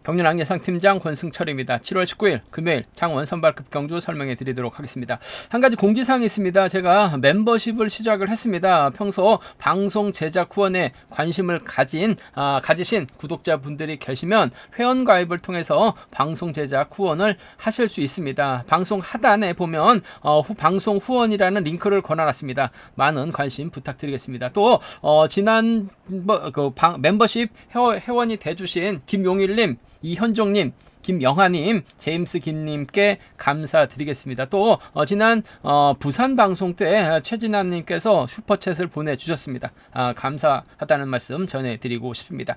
경륜왕 예상팀장 권승철입니다. 7월 19일 금요일 창원 선발급 경주 설명해 드리도록 하겠습니다. 한 가지 공지사항이 있습니다. 제가 멤버십을 시작을 했습니다. 평소 방송 제작 후원에 관심을 가지신 구독자분들이 계시면 회원가입을 통해서 방송 제작 후원을 하실 수 있습니다. 방송 하단에 보면 방송 후원이라는 링크를 권해놨습니다. 많은 관심 부탁드리겠습니다. 또 지난 멤버십 회원이 돼주신 김용일님, 이현종님, 김영하님, 제임스 김님께 감사드리겠습니다. 또 지난 부산 방송 때 최진아님께서 슈퍼챗을 보내주셨습니다. 감사하다는 말씀 전해드리고 싶습니다.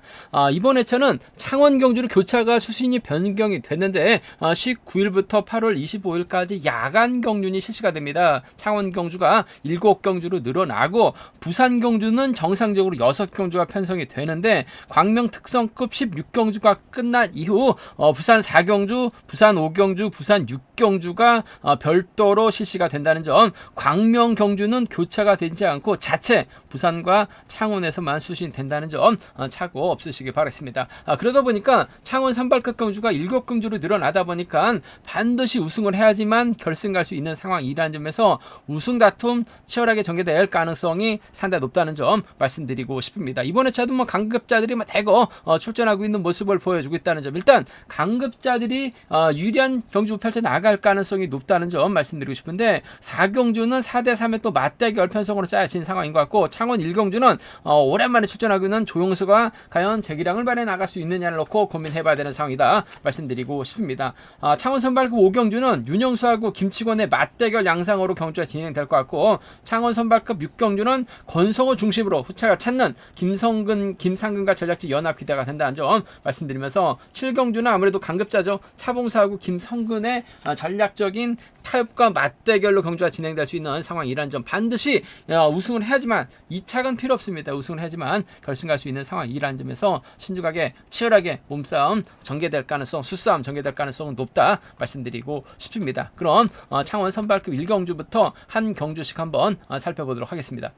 이번 회차는 창원 경주로 교차가 수신이 변경이 됐는데 19일부터 8월 25일까지 야간 경륜이 실시가 됩니다. 창원 경주가 7경주로 늘어나고 부산 경주는 정상적으로 6경주가 편성이 되는데 광명 특성급 16경주가 끝난 이후 부산 4경주, 부산 5경주, 부산 6경주가 별도로 실시가 된다는 점, 광명 경주는 교차가 되지 않고 자체 부산과 창원에서만 수신된다는 점 착오 없으시길 바라겠습니다. 그러다 보니까 창원 선발급 경주가 7경주로 늘어나다 보니까 반드시 우승을 해야지만 결승 갈 수 있는 상황이라는 점에서 우승 다툼 치열하게 전개될 가능성이 상당히 높다는 점 말씀드리고 싶습니다. 이번 회차도 강급자들이 대거 출전하고 있는 모습을 보여주고 있다는 점, 일단 강급자들이 유리한 경주 펼쳐 나갈 가능성이 높다는 점 말씀드리고 싶은데 4경주는 4대3의 또 맞대결 편성으로 짜여진 상황인 것 같고 창원 1경주는 오랜만에 출전하고 있는 조용수가 과연 재기량을 발휘해 나갈 수 있느냐를 놓고 고민해봐야 되는 상황이다 말씀드리고 싶습니다. 창원 선발급 5경주는 윤영수하고 김치권의 맞대결 양상으로 경주가 진행될 것 같고 창원 선발급 6경주는 권성호 중심으로 후차를 찾는 김상근과 전략지 연합 기대가 된다는 점 말씀드리면서 7경주는 아무래도 강급자죠. 차봉사하고 김성근의 전략적인 타협과 맞대결로 경주가 진행될 수 있는 상황이라는 점, 반드시 우승을 해야지만 2차는 필요 없습니다. 우승을 해야지만 결승 갈 수 있는 상황이라는 점에서 신중하게 치열하게 몸싸움 전개될 가능성, 수싸움 전개될 가능성은 높다 말씀드리고 싶습니다. 그럼 창원 선발급 1경주부터 한 경주씩 한번 살펴보도록 하겠습니다.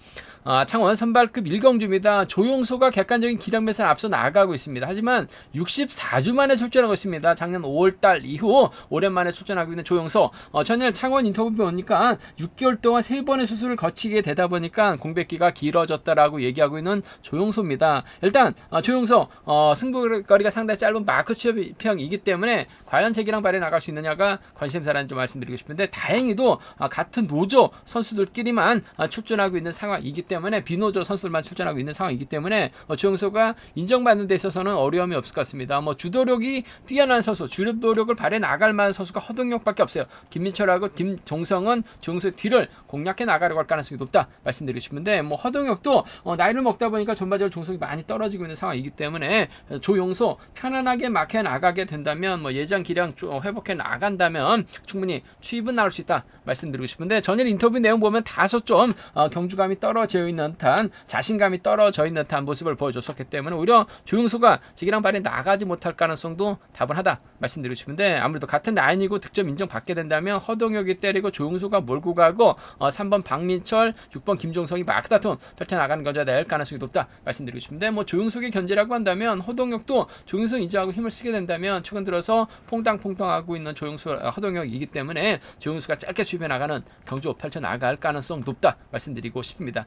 창원 선발급 1경주입니다. 조용소가 객관적인 기량매선 앞서 나가고 있습니다. 하지만 64주 만에 출전하고 있습니다. 작년 5월달 이후 오랜만에 출전하고 있는 조용소, 전일 창원 인터뷰 보니까 6개월 동안 3번의 수술을 거치게 되다 보니까 공백기가 길어졌다라고 얘기하고 있는 조용소입니다. 일단 조용소 승부거리가 상당히 짧은 마크 취업형이기 때문에 과연 재기량 발휘해 나갈 수 있느냐가 관심사라는 점 말씀드리고 싶은데, 다행히도 같은 노조 선수들끼리만 출전하고 있는 상황이기 때문에, 비노조 선수들만 출전하고 있는 상황이기 때문에 조용소가 인정받는 데 있어서는 어려움이 없을 것 같습니다. 주도력이 뛰어난 선수, 주도력을 발휘해 나갈 만한 선수가 허동혁밖에 없어요. 김민철하고 김종성은 조용소의 뒤를 공략해 나가려고 할 가능성이 높다 말씀드리고 싶은데, 허동혁도 나이를 먹다 보니까 전반적으로 종성이 많이 떨어지고 있는 상황이기 때문에 조용소 편안하게 막혀 나가게 된다면, 예전 기량 회복해 나간다면 충분히 추입은 나올 수 있다 말씀드리고 싶은데, 전일 인터뷰 내용 보면 다소 좀 경주감이 떨어져 있는 듯한, 자신감이 떨어져 있는 듯한 모습을 보여줬었기 때문에 오히려 조용소가 재기량 발휘 나가지 못할 가능성도 다분하다 말씀드리고 싶은데, 아무래도 같은 라인이고 득점 인정받게 된다면 허동혁이 때리고 조용소가 몰고 가고 3번 박민철, 6번 김종성이 마크다툼 펼쳐나가는 견제가 될 가능성이 높다 말씀드리고 싶은데, 조용석의 견제라고 한다면 허동혁도 조용석 인정하고 힘을 쓰게 된다면 최근 들어서 퐁당퐁당하고 있는 허동혁이기 때문에 조용수가 짧게 추입해 나가는 경주 펼쳐나갈 가능성 높다 말씀드리고 싶습니다.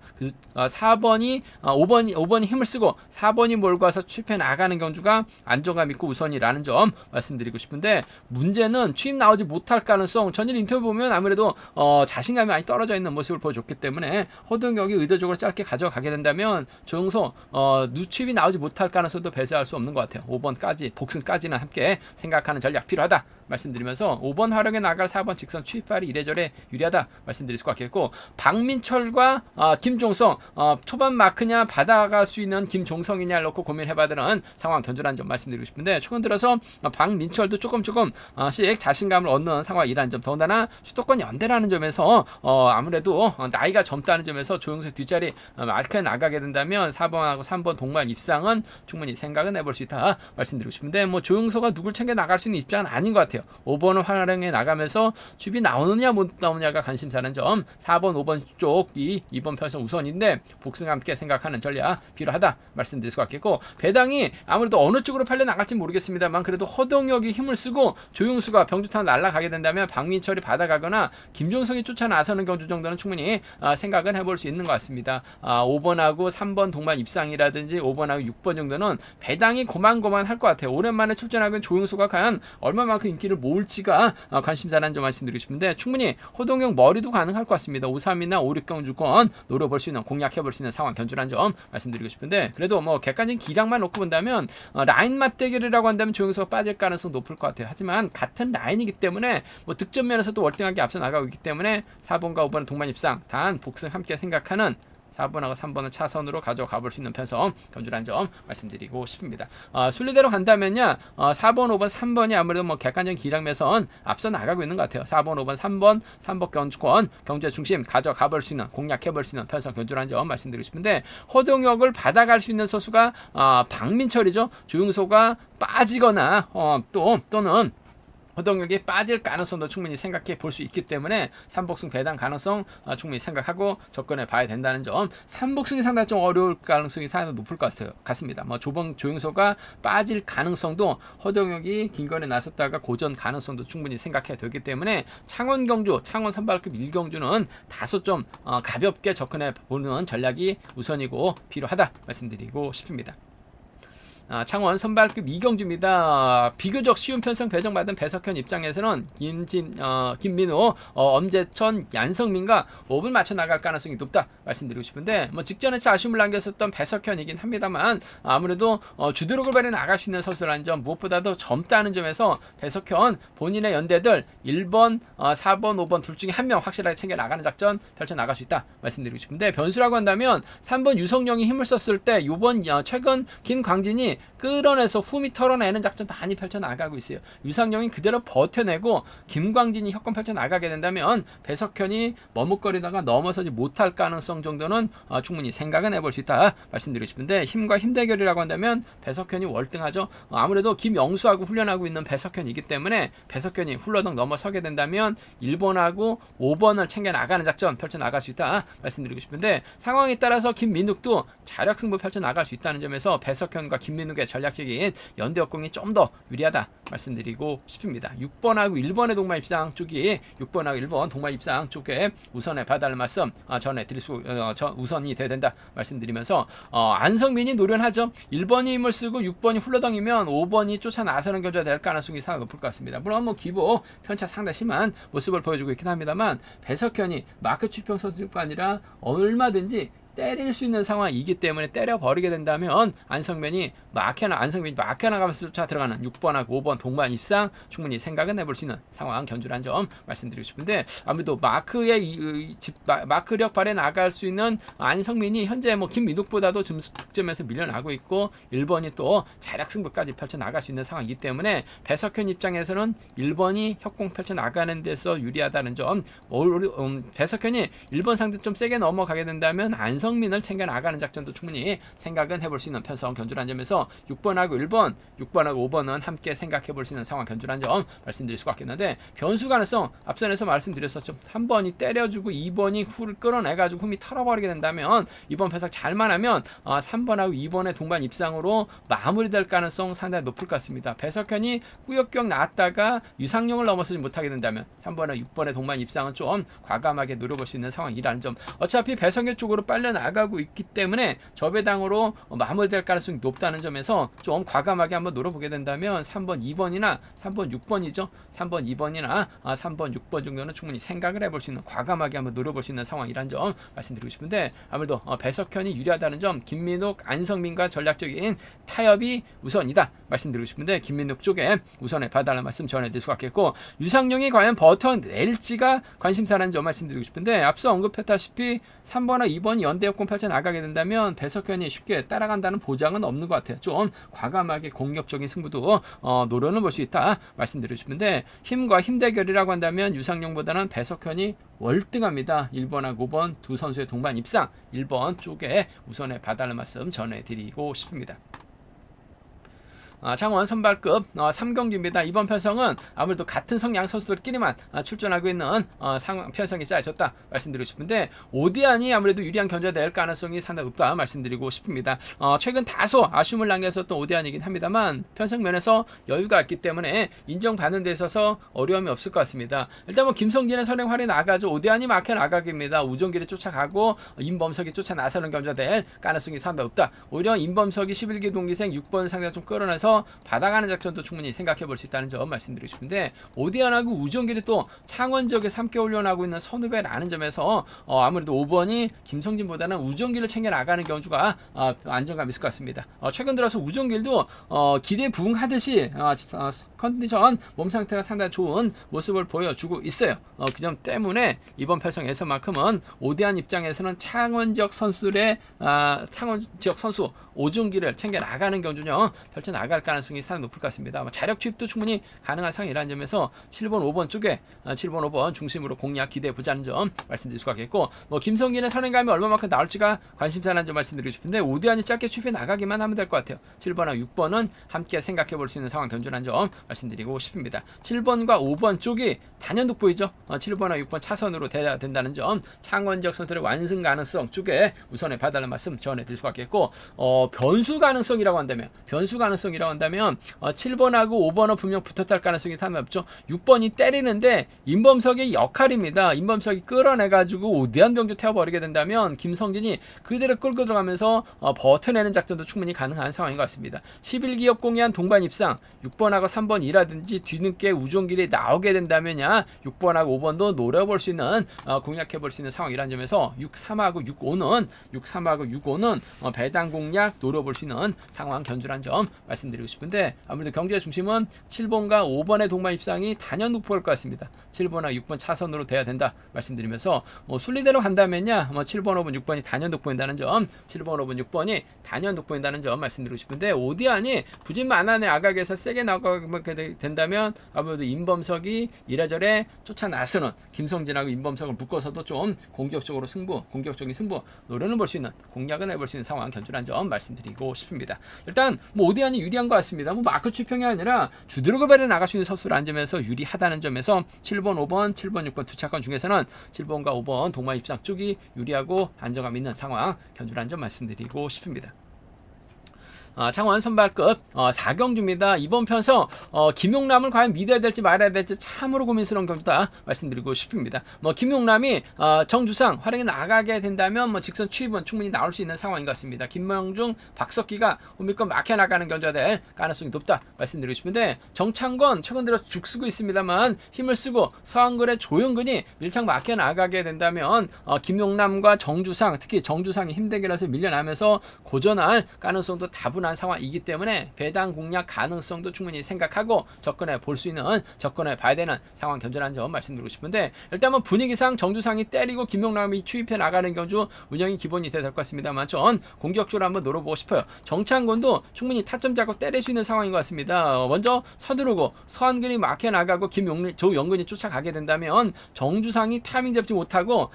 5번이 힘을 쓰고 4번이 몰고 와서 추입해 나가는 경주가 안정감 있고 우선이라는 점 말씀드리고 싶은데, 문제는 추입 나오지 못할 가능성, 전일 인터뷰 보면 아무래도 자신감이 많이 떨어져 있는 모습을 보여줬기 때문에 허동혁이 의도적으로 짧게 가져가게 된다면 조용소 누추입이 나오지 못할 가능성도 배제할 수 없는 것 같아요. 5번까지 복승까지는 함께 생각하는 전략 필요하다 말씀드리면서, 5번 활용해 나갈 4번 직선 추입발이 이래저래 유리하다 말씀드릴 수 있겠고, 박민철과 김종성 초반 마크냐 받아갈 수 있는 김종성이냐를 놓고 고민해봐야 되는 상황 견주라는 점 말씀드리고 싶은데, 최근 들어서 박민철도 조금씩 자신감을 얻는 상황이라는 점, 더군다나 수도권 연대라는 점에서 아무래도 나이가 젊다는 점에서 조용석 뒷자리 마크에 나가게 된다면 4번하고 3번 동반 입상은 충분히 생각은 해볼 수 있다 말씀드리고 싶은데, 조용석가 누굴 챙겨 나갈 수 있는 입장은 아닌 것 같아요. 5번을 활용해 나가면서 줍이 나오느냐 못 나오느냐가 관심사는 점. 4번, 5번 쪽이 이번 편성 우선인데 복승 함께 생각하는 전략 필요하다 말씀드릴 수 같겠고, 배당이 아무래도 어느 쪽으로 팔려 나갈지 모르겠습니다만 그래도 허동혁이 힘을 쓰고 조용수가 병주탄 날아가게 된다면 박민철이 받아가거나 김종석이 쫓아 나서는 경주 정도는 충분히 생각은 해볼 수 있는 것 같습니다. 5번하고 3번 동반 입상이라든지 5번하고 6번 정도는 배당이 고만고만 할 것 같아요. 오랜만에 출전하는 조용수가 과연 얼마만큼 인기를 모을지가 관심사라는 점 말씀드리고 싶은데, 충분히 허동혁 머리도 가능할 것 같습니다. 5, 3이나 5, 6경 주권 노려볼 수 있는, 공략해볼 수 있는 상황 견주라는 점 말씀드리고 싶은데, 그래도 뭐 객관적인 기량만 놓고 본다면 라인 맞대결이라고 한다면 조용수가 빠질 가능성 높을 것 같아요. 하지만 같은 라인이기 때문에 뭐 득점 면에서도 월등하게 앞서 나가고 있기 때문에 4번과 5번은 동반 입상, 단 복승 함께 생각하는 4번하고 3번은 차선으로 가져가 볼 수 있는 편성 견주라는 점 말씀드리고 싶습니다. 순리대로 간다면요, 4번, 5번, 3번이 아무래도 뭐 객관적인 기량에선 앞서 나가고 있는 것 같아요. 4번, 5번, 3번 견주권 경제 중심 가져가 볼 수 있는, 공략해 볼 수 있는 편성 견주라는 점 말씀드리고 싶은데, 허동혁을 받아갈 수 있는 선수가 박민철이죠. 조용소가 빠지거나 또는 허동혁이 빠질 가능성도 충분히 생각해 볼 수 있기 때문에 3복승 배당 가능성 충분히 생각하고 접근해 봐야 된다는 점. 3복승이 상당히 좀 어려울 가능성이 상당히 높을 것 같습니다. 뭐 조용소가 빠질 가능성도, 허동혁이 긴거리에 나섰다가 고전 가능성도 충분히 생각해야 되기 때문에 창원 경주, 창원 선발급 1경주는 다소 좀 가볍게 접근해 보는 전략이 우선이고 필요하다 말씀드리고 싶습니다. 창원 선발급 2경주입니다. 비교적 쉬운 편성 배정받은 배석현 입장에서는 김민호, 엄재천, 양성민과 5분 맞춰 나갈 가능성이 높다 말씀드리고 싶은데, 뭐 직전에 아쉬움을 남겼었던 배석현이긴 합니다만 아무래도 주도력을 발휘해 나갈 수 있는 선수라는 점, 무엇보다도 젊다는 점에서 배석현 본인의 연대들 1번, 4번, 5번 둘 중에 한 명 확실하게 챙겨 나가는 작전 펼쳐 나갈 수 있다 말씀드리고 싶은데, 변수라고 한다면 3번 유성영이 힘을 썼을 때 요번 최근 김광진이 끌어내서 흠이 털어내는 작전 많이 펼쳐나가고 있어요. 유상영이 그대로 버텨내고 김광진이 협권 펼쳐나가게 된다면 배석현이 머뭇거리다가 넘어서지 못할 가능성 정도는 충분히 생각은 해볼 수 있다 말씀드리고 싶은데, 힘과 힘 대결이라고 한다면 배석현이 월등하죠. 아무래도 김영수하고 훈련하고 있는 배석현이기 때문에 배석현이 훌러덩 넘어서게 된다면 1번하고 5번을 챙겨나가는 작전 펼쳐나갈 수 있다 말씀드리고 싶은데, 상황에 따라서 김민욱도 자력 승부 펼쳐나갈 수 있다는 점에서 배석현과 김민욱의 전략적인 연대 역공이 좀 더 유리하다 말씀드리고 싶습니다. 6번하고 1번의 동반 입상 쪽이, 6번하고 1번 동반 입상 쪽에 우선에 봐달라는 말씀 전해드릴 수 우선이 돼야 된다 말씀드리면서, 안성민이 노련하죠. 1번이 힘을 쓰고 6번이 훌러덩이면 5번이 쫓아 나서는 경주가 될 가능성이 상당히 높을 것 같습니다. 물론 뭐 기복 편차 상당히 심한 모습을 보여주고 있긴 합니다만, 배석현이 마크 추평 선수가 아니라 얼마든지 때릴 수 있는 상황이기 때문에 때려버리게 된다면 안성민이 막혀나가면서 쫓아 들어가는 6번하고 5번 동반 입상 충분히 생각은 해볼 수 있는 상황 견주라는 점 말씀드리고 싶은데, 아무래도 마크력 발에 나갈 수 있는 안성민이 현재 뭐 김민욱보다도 득점에서 밀려나고 있고 1번이 또 자력 승부까지 펼쳐나갈 수 있는 상황이기 때문에 배석현 입장에서는 1번이 협공 펼쳐나가는 데서 유리하다는 점, 배석현이 1번 상대 좀 세게 넘어가게 된다면 안성민을 챙겨 나가는 작전도 충분히 생각은 해볼 수 있는 편성 견주라는 점에서 6번하고 1번, 6번하고 5번은 함께 생각해 볼 수 있는 상황 견주라는 점 말씀드릴 수가 있겠는데, 변수 가능성 앞선에서 말씀드렸었죠. 3번이 때려주고 2번이 후를 끌어내가지고 흠이 털어버리게 된다면 이번 패석 잘만 하면 3번하고 2번의 동반 입상으로 마무리될 가능성 상당히 높을 것 같습니다. 배석현이 꾸역꾸역 나왔다가 유상용을 넘어서지 못하게 된다면 3번과 6번의 동반 입상은 좀 과감하게 노려볼 수 있는 상황이라는 점, 어차피 배석현 쪽으로 빨려 나가고 있기 때문에 저배당으로 마무리될 가능성이 높다는 점에서 좀 과감하게 한번 노려보게 된다면 3번, 2번이나 3번, 6번이죠. 3번, 2번이나 3번, 6번 정도는 충분히 생각을 해볼 수 있는, 과감하게 한번 노려볼 수 있는 상황이라는 점 말씀드리고 싶은데, 아무래도 배석현이 유리하다는 점, 김민욱, 안성민과 전략적인 타협이 우선이다 말씀드리고 싶은데, 김민욱 쪽에 우선에 봐달라는 말씀 전해드릴 수가 있겠고, 유상용이 과연 버텨낼지가 관심사라는 점 말씀드리고 싶은데, 앞서 언급했다시피 3번과 2번이 연대 역공 펼쳐 나가게 된다면 배석현이 쉽게 따라간다는 보장은 없는 것 같아요. 좀 과감하게 공격적인 승부도 노려는 볼 수 있다 말씀드리고 싶은데, 힘과 힘 대결이라고 한다면 유상용보다는 배석현이 월등합니다. 1번하고 5번 두 선수의 동반 입상, 1번 쪽에 우선에 봐달라는 말씀 전해드리고 싶습니다. 창원 선발급 3경기입니다. 이번 편성은 아무래도 같은 성향 선수들끼리만 출전하고 있는 편성이 짜여졌다 말씀드리고 싶은데 오디안이 아무래도 유리한 견제될 가능성이 상당히 높다 말씀드리고 싶습니다. 최근 다소 아쉬움을 남겼었던 오디안이긴 합니다만 편성 면에서 여유가 있기 때문에 인정받는 데 있어서 어려움이 없을 것 같습니다. 일단 뭐 김성진의 선행 활이 나가죠. 오디안이 막혀 나가기입니다. 우정기를 쫓아가고 임범석이 쫓아 나서는 견제될 가능성이 상당히 높다. 오히려 임범석이 11기 동기생 6번 상대가 좀 끌어내서 받아가는 작전도 충분히 생각해 볼 수 있다는 점 말씀드리고 싶은데 오디안하고 우정기를 또 창원 지역에서 함께 훈련하고 있는 선후배라는 점에서 아무래도 5번이 김성진보다는 우정기를 챙겨 나가는 경주가 안정감 있을 것 같습니다. 최근 들어서 우정길도 기대에 부응하듯이 컨디션 몸 상태가 상당히 좋은 모습을 보여주고 있어요. 그 점 때문에 이번 편성에서만큼은 오디안 입장에서는 창원 지역 선수들의 창원 지역 선수 오중기를 챙겨 나가는 경주는 펼쳐 나갈 가능성이 상당히 높을 것 같습니다. 자력 투입도 충분히 가능한 상황이라는 점에서 7번, 5번 쪽에 7번, 5번 중심으로 공략 기대해 보자는 점 말씀드릴 수가 있겠고 김성진의 선행감이 얼마만큼 나올지가 관심사라는 점 말씀드리고 싶은데 오디안이 짧게 투입해 나가기만 하면 될 것 같아요. 7번하고 6번은 함께 생각해 볼 수 있는 상황 견주라는 점 말씀드리고 싶습니다. 7번과 5번 쪽이 단연 돋보이죠. 7번과 6번 차선으로 돼야 된다는 점 창원 지역 선수들의 완승 가능성 쪽에 우선에 봐달라는 말씀 전해드릴 수가 있겠고 변수 가능성이라고 한다면 7번하고 5번은 분명 붙었다 할 가능성이 상당히 높죠. 6번이 때리는데 임범석의 역할입니다. 임범석이 끌어내가지고 오디안 경주 태워버리게 된다면 김성진이 그대로 끌고 들어가면서 버텨내는 작전도 충분히 가능한 상황인 것 같습니다. 11기업 공이한 동반 입상 6번하고 3번이라든지 뒤늦게 우종길이 나오게 된다면야 6번하고 5번도 노려볼 수 있는 공략해볼 수 있는 상황이라는 점에서 6-3하고 6-5는 배당 공략 노려볼 수 있는 상황 견주란 점 말씀드리고 싶은데 아무래도 경제의 중심은 7번과 5번의 동반 입상이 단연 돋보일 것 같습니다. 7번과 6번 차선으로 돼야 된다 말씀드리면서 순리대로 간다면야 7번, 5번, 6번이 단연 돋보인다는 점 7번, 5번, 6번이 단연 돋보인다는 점 말씀드리고 싶은데 오디안이 부진만한의 아각에서 세게 나가게 된다면 아무래도 임범석이 이래저래 쫓아 나서는 김성진하고 임범석을 묶어서도 좀 공격적인 승부 노려는 볼 수 있는 공략은 해볼 수 있는 상황 견주란 점 말씀드리고 싶습니다. 일단 오디안이 유리한 것 같습니다. 마크 추평이 아니라 주드로그벨에 나갈 수 있는 선수라는 점에서 유리하다는 점에서 7번, 5번, 7번, 6번 두 차권 중에서는 7번과 5번 동반 입상 쪽이 유리하고 안정감 있는 상황 견주란 점 말씀드리고 싶습니다. 창원 선발급 4경주입니다. 이번 편성 김용남을 과연 믿어야 될지 말아야 될지 참으로 고민스러운 경주다 말씀드리고 싶습니다. 김용남이 정주상 활약에 나가게 된다면 직선 추입은 충분히 나올 수 있는 상황인 것 같습니다. 김명중, 박석기가 오미권 막혀 나가는 경주가 될 가능성이 높다 말씀드리고 싶은데 정창권 최근 들어 죽쓰고 있습니다만 힘을 쓰고 서한글의 조영근이 밀착 막혀 나가게 된다면 김용남과 정주상 특히 정주상이 힘대결에서 밀려나면서 고전할 가능성도 다분한 상황이기 때문에 배당 공략 가능성도 충분히 생각하고 접근해 볼 수 있는 접근해 봐야 되는 상황 견제라는 점 말씀드리고 싶은데 일단 분위기상 정주상이 때리고 김용남이 추입해 나가는 경주 운영이 기본이 돼야 될 것 같습니다만 전 공격적으로 한번 노려보고 싶어요. 정창곤도 충분히 타점 잡고 때릴 수 있는 상황인 것 같습니다. 먼저 서두르고 서한근이 막혀 나가고 조영근이 쫓아가게 된다면 정주상이 타이밍 잡지 못하고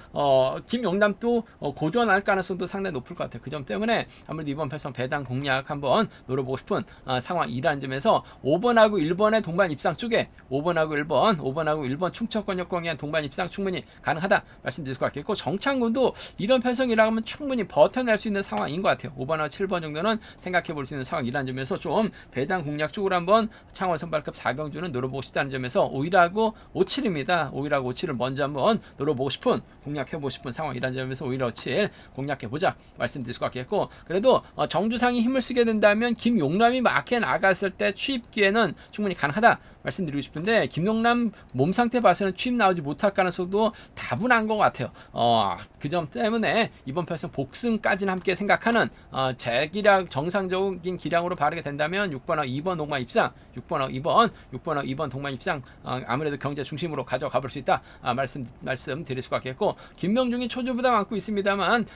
김용남도 고전할 가능성도 상당히 높을 것 같아요. 그 점 때문에 아무래도 이번 패선 배당 공략 한번 노려보고 싶은 상황이라는 점에서 5번하고 1번의 동반 입상 쪽에 5번하고 1번 충청권 역공에 동반 입상 충분히 가능하다 말씀드릴 것 같겠고 정창군도 이런 편성이라고 하면 충분히 버텨낼 수 있는 상황인 것 같아요. 5번하고 7번 정도는 생각해 볼 수 있는 상황이라는 점에서 좀 배당 공략 쪽으로 한번 창원 선발급 4경주는 노려보고 싶다는 점에서 5일하고 57입니다. 5일하고 57을 먼저 한번 노려보고 싶은 공략해보고 싶은 상황이라는 점에서 5일 57 공략해보자 말씀드릴 것 같겠고 그래도 정주상이 힘을 쓰게 된다면 김용남이 막혀 나갔을 때 취입기에는 충분히 가능하다 말씀드리고 싶은데 김용남 몸 상태 봐서는 취입 나오지 못할 가능성도 다분한 것 같아요. 그 점 때문에 이번 편성 복승까지는 함께 생각하는 제기량 정상적인 기량으로 바르게 된다면 6번하고 2번 동반 입상 6번하고 2번 동반 입상 아무래도 경제 중심으로 가져가 볼 수 있다 말씀드릴 수가 있겠고 김명중이 초조 부담 안고 있습니다만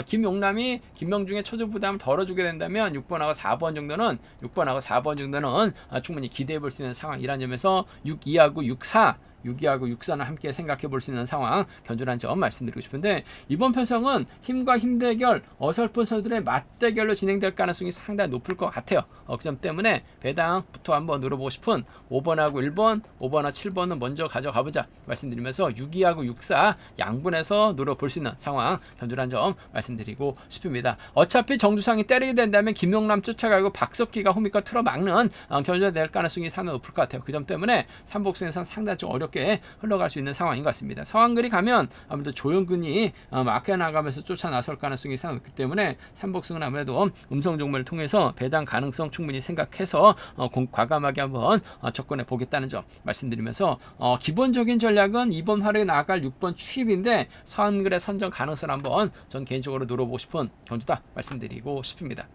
김명중의 초조 부담을 덜어주게 된다면 6번하고 4번 정도는 충분히 기대해 볼 수 있는 상황이라는 점에서 6-2하고 6-4 6위하고 6사는 함께 생각해 볼 수 있는 상황 견주라는 점 말씀드리고 싶은데, 이번 편성은 힘과 힘 대결, 어설픈 선수들의 맞대결로 진행될 가능성이 상당히 높을 것 같아요. 그 점 때문에 배당부터 한번 누려보고 싶은 5번하고 1번, 5번하고 7번은 먼저 가져가보자 말씀드리면서 6위하고 6사 양분해서 누려볼 수 있는 상황 견주라는 점 말씀드리고 싶습니다. 어차피 정주상이 때리게 된다면 김용남 쫓아가고 박석기가 호미권 틀어막는 견주가 될 가능성이 상당히 높을 것 같아요. 그 점 때문에 삼복승에서는 상당히 좀 어렵게 흘러갈 수 있는 상황인 것 같습니다. 서한글이 가면 아무래도 조영근이 막혀나가면서 쫓아 나설 가능성이 상당히 높기 때문에 삼복승은 아무래도 음성 종목을 통해서 배당 가능성 충분히 생각해서 과감하게 한번 접근해 보겠다는 점 말씀드리면서, 기본적인 전략은 2번 활에 나갈 6번 추입인데 서한글의 선정 가능성을 한번 전 개인적으로 노려보고 싶은 견주다 말씀드리고 싶습니다.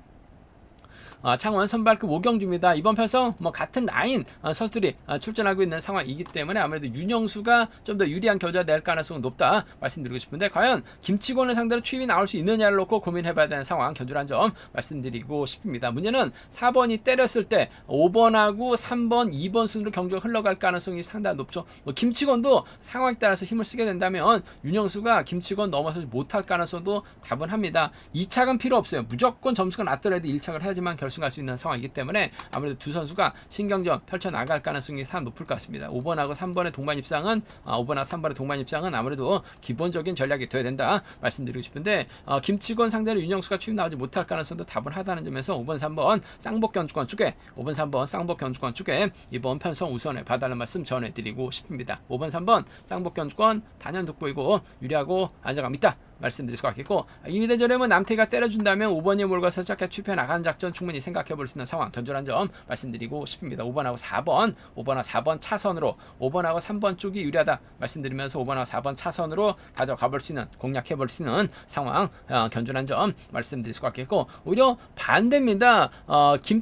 창원 선발급 5경주입니다. 이번 편성 같은 라인 선수들이 출전하고 있는 상황이기 때문에 아무래도 윤영수가 좀 더 유리한 견주가 될 가능성은 높다 말씀드리고 싶은데, 과연 김치곤을 상대로 추입이 나올 수 있느냐를 놓고 고민해봐야 되는 상황 견주라는 점 말씀드리고 싶습니다. 문제는 4번이 때렸을 때 5번하고 3번, 2번 순으로 경주가 흘러갈 가능성이 상당히 높죠. 김치곤도 상황에 따라서 힘을 쓰게 된다면 윤영수가 김치곤 넘어서지 못할 가능성도 다분합니다. 2착은 필요 없어요. 무조건 점수가 낮더라도 1착을 해야지만 결승할 수 있는 상황이기 때문에 아무래도 두 선수가 신경전 펼쳐나갈 가능성이 상당히 높을 것 같습니다. 5번하고 3번의 동반 입상은 5번하고 3번의 동반 입상은 아무래도 기본적인 전략이 돼야 된다 말씀드리고 싶은데, 김치곤 상대로 윤영수가 추입 나오지 못할 가능성도 다분하다는 점에서 5번 3번 쌍복 견주권 쪽에 5번 3번 쌍복 견주권 쪽에 이번 편성 우선에 봐달라는 말씀 전해드리고 싶습니다. 5번 3번 쌍복 견주권 단연 돋보이고 유리하고 안정감 있다 말씀드릴 수 같겠고, 이대저렴은 남태가 때려준다면 5번이 몰고서 짧게 추입해 나가는 작전 충분히 생각해 볼 수 있는 상황 견주란 점 말씀드리고 싶습니다. 5번하고 4번 차선으로 5번하고 3번 쪽이 유리하다 말씀드리면서 5번하고 4번 차선으로 가져가 볼 수 있는, 공략해 볼 수 있는 상황 견주란 점 말씀드릴 수 같겠고, 오히려 반대입니다.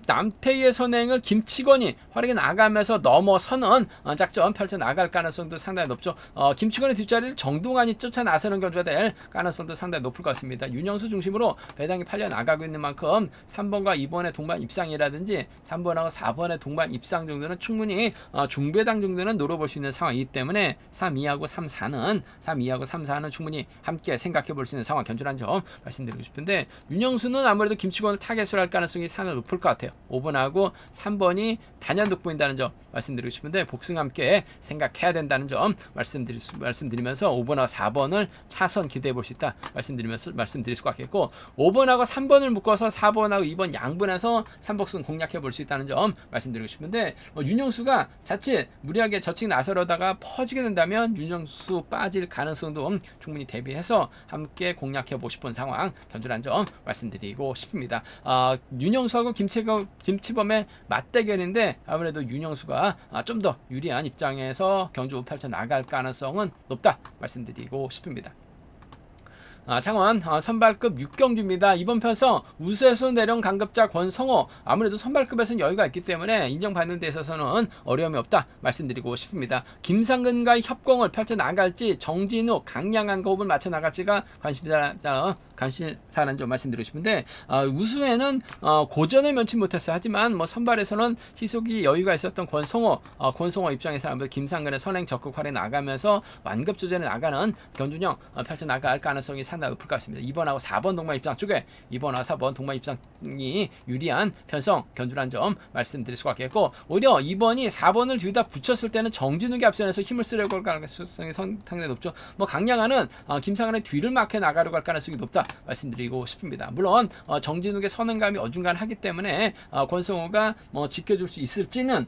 남태의 선행을 김치곤이 활약해 나가면서 넘어서는 작전 펼쳐 나갈 가능성도 상당히 높죠. 김치곤의 뒷자리를 정동환이 쫓아 나서는 견주가 될 가능성도 상당히 높을 것 같습니다. 윤영수 중심으로 배당이 팔려 나가고 있는 만큼 3번과 2번의 동반 입상이라든지 3번하고 4번의 동반 입상 정도는 충분히 중배당 정도는 노려볼 수 있는 상황이기 때문에 3-2하고 3-4는 충분히 함께 생각해 볼 수 있는 상황 견주란 점 말씀드리고 싶은데, 윤영수는 아무래도 김치곤을 타겟으로 할 가능성이 상당히 높을 것 같아요. 5번하고 3번이 단연 돋보인다는 점 말씀드리고 싶은데, 복승 함께 생각해야 된다는 점 말씀드리면서 5번하고 4번을 차선 기대해 볼 수 있다 말씀드릴 수 같겠고, 5번하고 3번을 묶어서 4번하고 2번 양분해서 3복승 공략해 볼 수 있다는 점 말씀드리고 싶은데, 윤영수가 자칫 무리하게 저측 나서려다가 퍼지게 된다면 윤영수 빠질 가능성도 충분히 대비해서 함께 공략해 보고 싶은 상황 견주란 점 말씀드리고 싶습니다. 윤영수하고 김치범의 맞대결인데 아무래도 윤영수가 좀 더 유리한 입장에서 경주 펼쳐 나갈 가능성은 높다 말씀드리고 싶습니다. 창원 선발급 6경주입니다. 이번 편성 우수에서 내려온 강급자 권성호, 아무래도 선발급에서는 여유가 있기 때문에 인정받는 데 있어서는 어려움이 없다 말씀드리고 싶습니다. 김상근과의 협공을 펼쳐 나갈지 정진우, 강양한과 호흡을 맞춰 나갈지가 관심사라는 점 말씀드리고 싶은데, 우수에는 고전을 면치 못했어요. 하지만 선발에서는 희속이 여유가 있었던 권성호 입장에서 아무래도 김상근의 선행 적극 활에 나가면서 완급 조절에 나가는 견준형 펼쳐 나갈 가능성이 상당히 높을 것 같습니다. 2번하고 4번 동반 입장 쪽에 2번하고 4번 동반 입장이 유리한 편성 견주란 점 말씀드릴 수가 있겠고, 오히려 2번이 4번을 뒤에다 붙였을 때는 정진욱이 앞선에서 힘을 쓰려고 할 가능성이 상당히 높죠. 강양하는 김상근의 뒤를 막혀 나가려고 할 가능성이 높다 말씀드리고 싶습니다. 물론 정진욱의 선행감이 어중간하기 때문에 권성호가 지켜줄 수 있을지는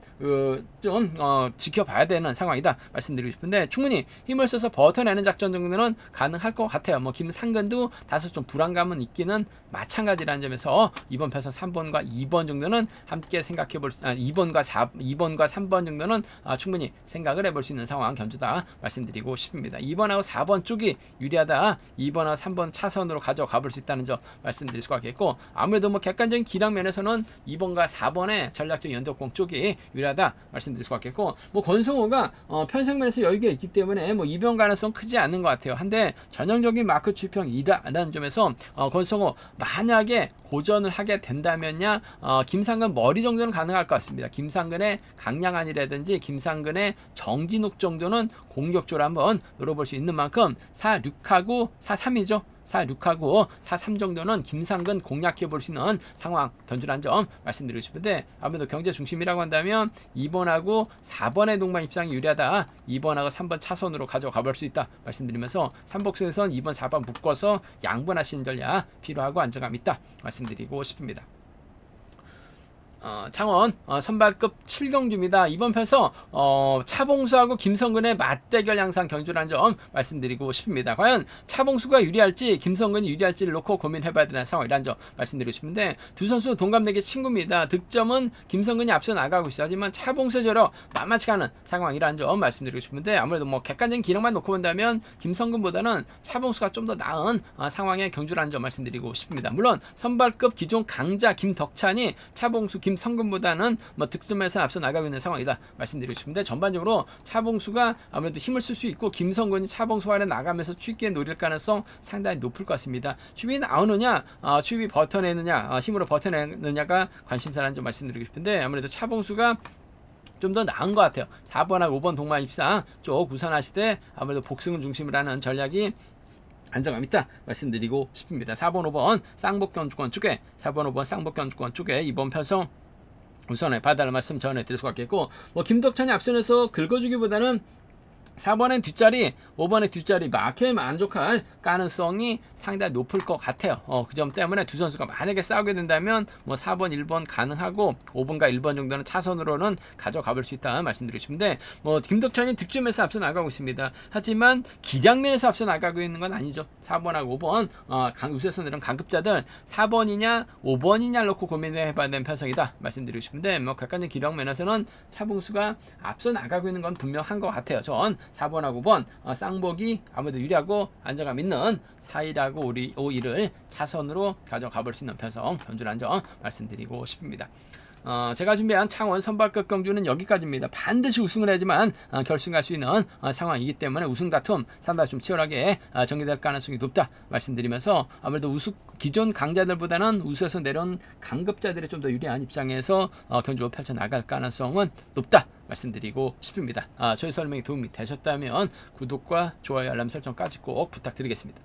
좀 지켜봐야 되는 상황이다 말씀드리고 싶은데, 충분히 힘을 써서 버텨내는 작전 정도는 가능할 것 같아요. 김상근도 다소 좀 불안감은 있기는 마찬가지라는 점에서 이번 편성 3번과 2번 정도는 함께 생각해 볼 2번과 3번 정도는 충분히 생각을 해볼 수 있는 상황 견주다 말씀드리고 싶습니다. 2번하고 4번 쪽이 유리하다, 2번하고 3번 차선으로 가져가 볼 수 있다는 점 말씀드릴 수가 있겠고, 아무래도 객관적인 기량 면에서는 2번과 4번의 전략적 연속공 쪽이 유리하다 말씀드릴 수가 있겠고, 권성호가 편성 면에서 여유가 있기 때문에 이변 가능성 크지 않는 것 같아요. 한데 전형적인 마크 필평이라는 점에서 권성호 만약에 고전을 하게 된다면야 김상근 머리 정도는 가능할 것 같습니다. 김상근의 강량한이라든지 김상근의 정진욱 정도는 공격적으로 한번 노려볼 수 있는 만큼 4-6하고 4-3이죠. 4-6하고 4-3 정도는 김상근 공략해 볼 수 있는 상황 견주란 점 말씀드리고 싶은데, 아무래도 경제 중심이라고 한다면 2번하고 4번의 동반 입장이 유리하다. 2번하고 3번 차선으로 가져가 볼 수 있다 말씀드리면서, 삼복수에선 2번 4번 묶어서 양분하시는 전략 필요하고 안정감 있다 말씀드리고 싶습니다. 창원 선발급 7경주입니다. 이번 편에서 차봉수하고 김성근의 맞대결 양상 경주라는 점 말씀드리고 싶습니다. 과연 차봉수가 유리할지 김성근이 유리할지를 놓고 고민해봐야 되는 상황이라는 점 말씀드리고 싶은데, 두 선수 동갑내기 친구입니다. 득점은 김성근이 앞서 나가고 있어요. 하지만 차봉수의 저력 만만치 않은 상황이라는 점 말씀드리고 싶은데, 아무래도 객관적인 기록만 놓고 본다면 김성근보다는 차봉수가 좀 더 나은 상황의 경주라는 점 말씀드리고 싶습니다. 물론 선발급 기존 강자 김덕찬이 차봉수 김성근보다는 득점에서 앞서 나가고 있는 상황이다 말씀드리고 싶은데, 전반적으로 차봉수가 아무래도 힘을 쓸 수 있고 김성근이 차봉수 아래 나가면서 쉽게 노릴 가능성 상당히 높을 것 같습니다. 추입이 나오느냐 추입이 버텨내느냐 힘으로 버텨내느냐가 관심사라는 점 말씀드리고 싶은데, 아무래도 차봉수가 좀 더 나은 것 같아요. 4번하고 5번 동반 입상 쪽 우선하시되 아무래도 복승을 중심으로 하는 전략이 안정감 있다 말씀드리고 싶습니다. 4번 5번 쌍복견주권 쪽에 4번 5번 쌍복견주권 쪽에 이번 편성 우선에 봐달라는 말씀 전해드릴 수가 있겠고, 김덕찬이 앞선에서 긁어주기보다는 4번의 뒷자리, 5번의 뒷자리 마크에 만족할 가능성이 상당히 높을 것 같아요. 그 점 때문에 두 선수가 만약에 싸우게 된다면 4번, 1번 가능하고 5번과 1번 정도는 차선으로는 가져가 볼 수 있다 말씀드리고 싶은데, 김덕찬이 득점에서 앞서 나가고 있습니다. 하지만 기량면에서 앞서 나가고 있는 건 아니죠. 4번하고 5번 우세선 이런 강급자들 4번이냐 5번이냐 놓고 고민해봐야 되는 편성이다 말씀드리고 싶은데, 객관적인 기량면에서는 차봉수가 앞서 나가고 있는 건 분명한 것 같아요. 전 4번하고 5번 쌍복이 아무래도 유리하고 안정감 있는 4일하고 5일을 차선으로 가져가 볼 수 있는 편성 견주란 점 말씀드리고 싶습니다. 제가 준비한 창원 선발급 경주는 여기까지입니다. 반드시 우승을 해야지만 결승 갈 수 있는 상황이기 때문에 우승 다툼 상당히 좀 치열하게 전개될 가능성이 높다 말씀드리면서, 아무래도 기존 강자들보다는 우수에서 내려온 강급자들이 좀 더 유리한 입장에서 경주를 펼쳐나갈 가능성은 높다 말씀드리고 싶습니다. 저희 설명이 도움이 되셨다면 구독과 좋아요 알람 설정까지 꼭 부탁드리겠습니다.